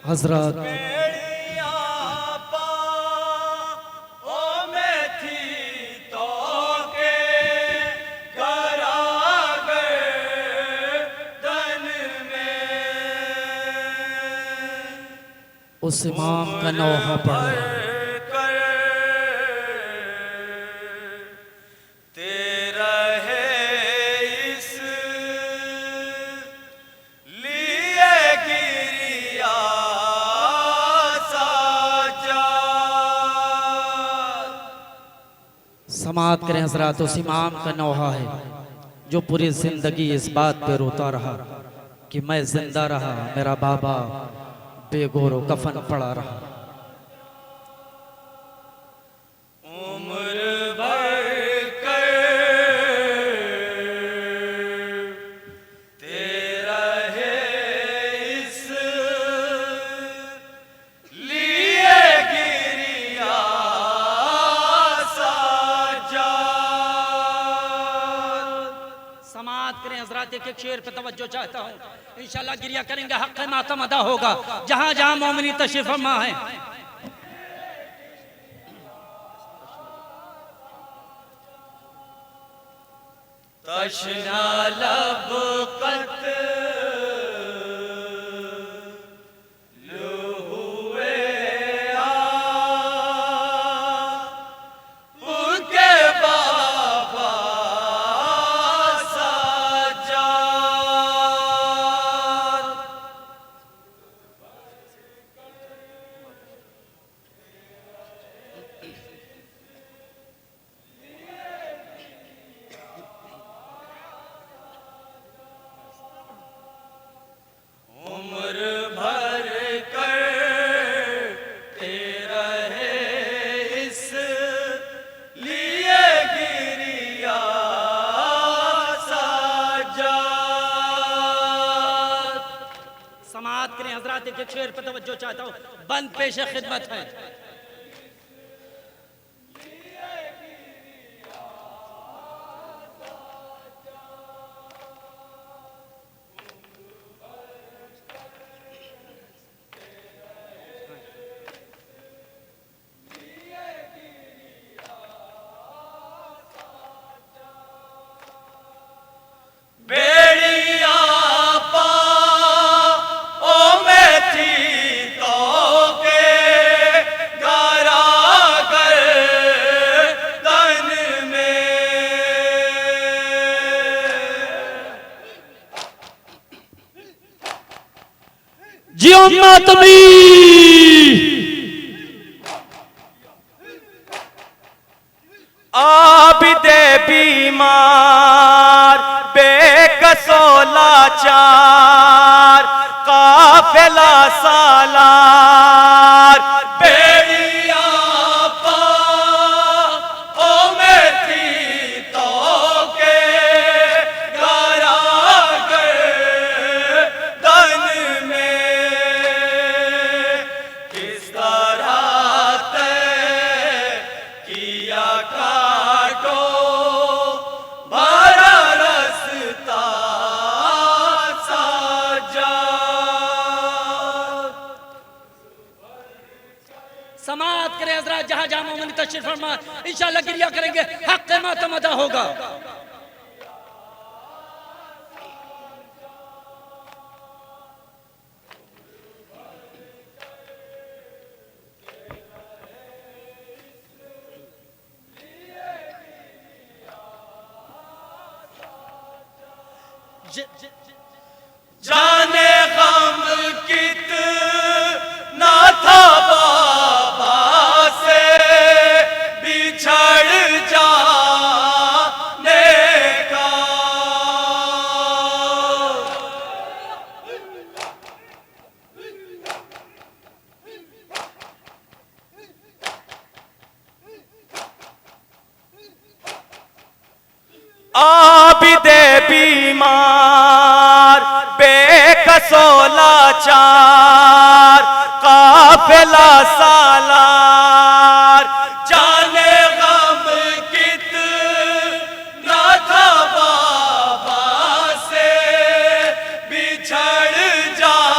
हजरत उस इमाम का नौहा पढ़ा समात करें हजरत। उस इमाम का नौहा है जो पूरी जिंदगी इस बात पे रोता रहा कि मैं जिंदा रहा, मेरा बाबा बेगोरो कफन पड़ा रहा। उम्र भर कर तेरा है इस लिए गिरिया साजा। समात करें हजरत। एक एक शेर पे तवज्जो चाहता हूँ, इंशाल्लाह गिरिया करेंगे, हक़ मातम अदा होगा जहां जहां मोमिनी तशरीफ फरमा है। तशना लब कत के शेर पर तवज्जो चाहता हूँ, बंद पेश खिदमत है। जियो मातमी आबिदे बीमार बेकसो लाचार काफिला सालार बेड़िया पा ओ मैं थी तो के गरागर दन में किस तरह तय किया काटो भरा रस्ता साजा। समात करें हजरत, जहां जहां मोमिन तशरीफ फरमा इंशाल्लाह गिरिया करेंगे, हक़ मातम अदा होगा। जाने गम कितना था बाबा से बिछड़ जाने का। आबिदे बीमार बेकसो लाचार काफिला सालार जाने गम कितना था बाबा से बिछड़ जाने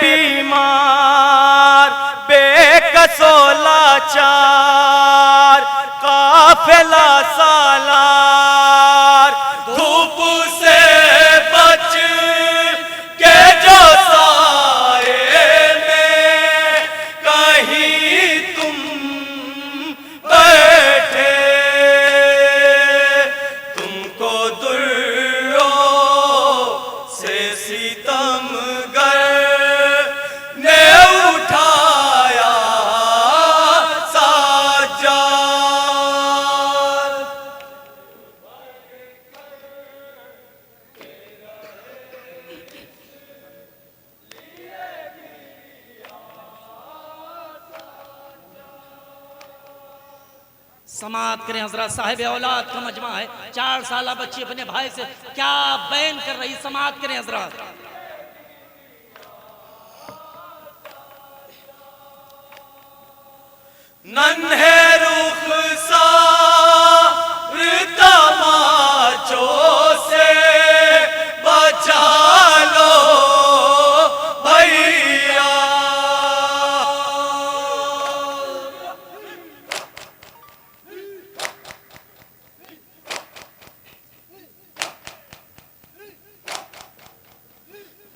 बीमार बेकसो लाचार काफिला सालार धूप से बच के जो साए में कहीं तुम बैठे तुमको दुर्रों से सितमगर ने उठाया साजाद। समात करें हजरत साहिब औलाद का मजमा है। 4 साल बच्ची अपने भाई से क्या बयान कर रही, समात करें हजरत। नन्हे रुख सार तमाचों से बचा लो भैया।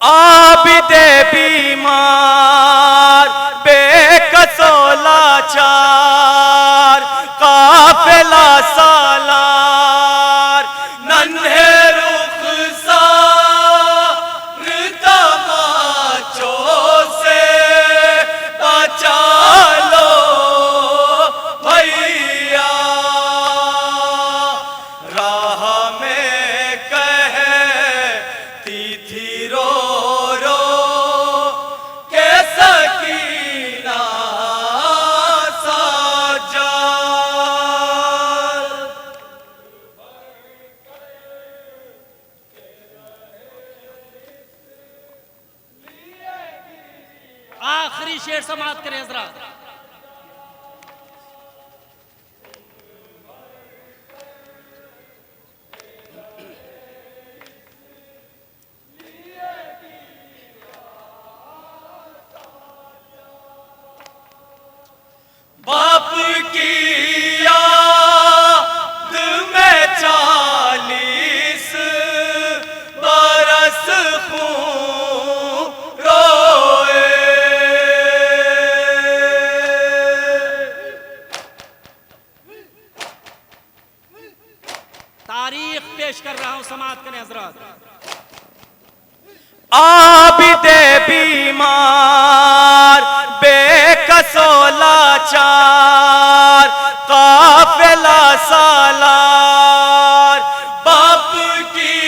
आबिदे बीमार बेकसो लाचार काफिला सालार नन्हे रुख सार तमाचों से बचा लो भैया। राह में कहती थी रो रो के सकीना साजाद। आखिरी शेर समात करें हजरत। बाप की याद में 40 बरस खून रोए। तारीख पेश कर रहा हूं, समात करें हजरत। आबिदे बीमार बेकसो लाचार काफिला सालार बाप की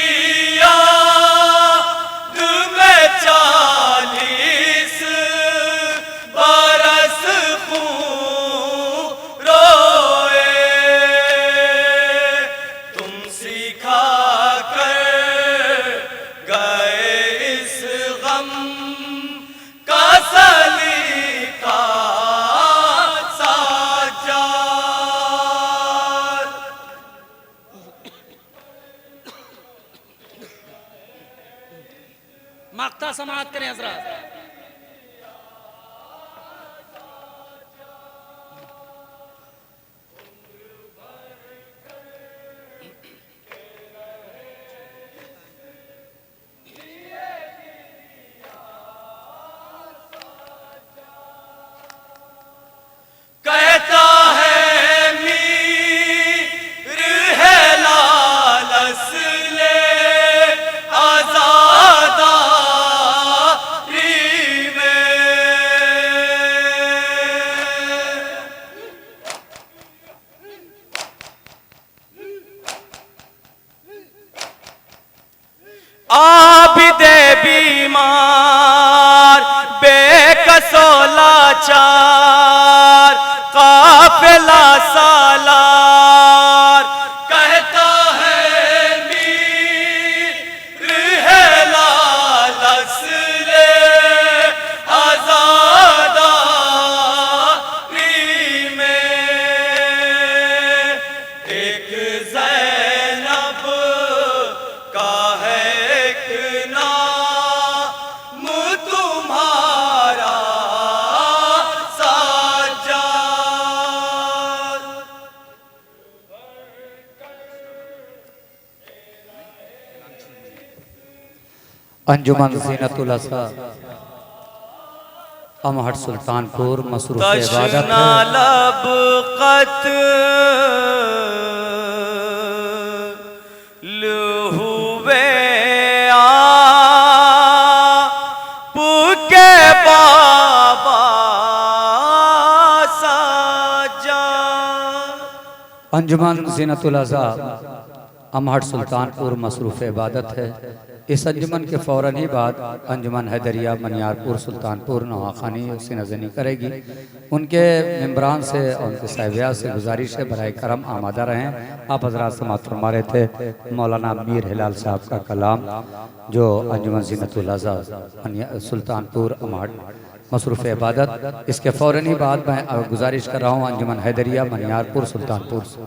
याद में 40 बरस खून रोए। तुम सिखा कर गए इस गम का सलीका साजाद। मक्ता समात करें हजरत। कहता है मीर है लाल असले आजादारी में। आबिदे बीमार बेकसो लाचार काफिला सालार कहता है मीर है लाल असले आजादारी में। एक ज़ैनब का है एक नाम तुम्हारा अंजुमन ज़ीनतुल असा अमहट सुल्तानपुर मसरूफ इबादत तशना है। लब कत हुए आपके बाबा साजा। अंजुमन ज़ीनतुल अज़ा अमहट सुल्तानपुर मसरूफ इबादत है। इस अंजुमन के फ़ौरन ही बाद अंजुमन हैदरिया मनियारपुर सुल्तानपुर नवाखानी उसकी नज़नी करेगी। उनके मेम्बरान से और उनके साहिबिया से गुजारिश है बराए करम आमादा रहें। आप हज़रात समाअत फरमा रहे थे मौलाना मीर हिलाल साहब का कलाम जो अंजुमन ज़ीनतुल अज़ा सुल्तानपुर अमहट मसरूफ़ इबादत, इसके फ़ौरन ही बाद मैं गुजारिश कर रहा हूँ अंजुमन हैदरिया मनियारपुर सुल्तानपुर से।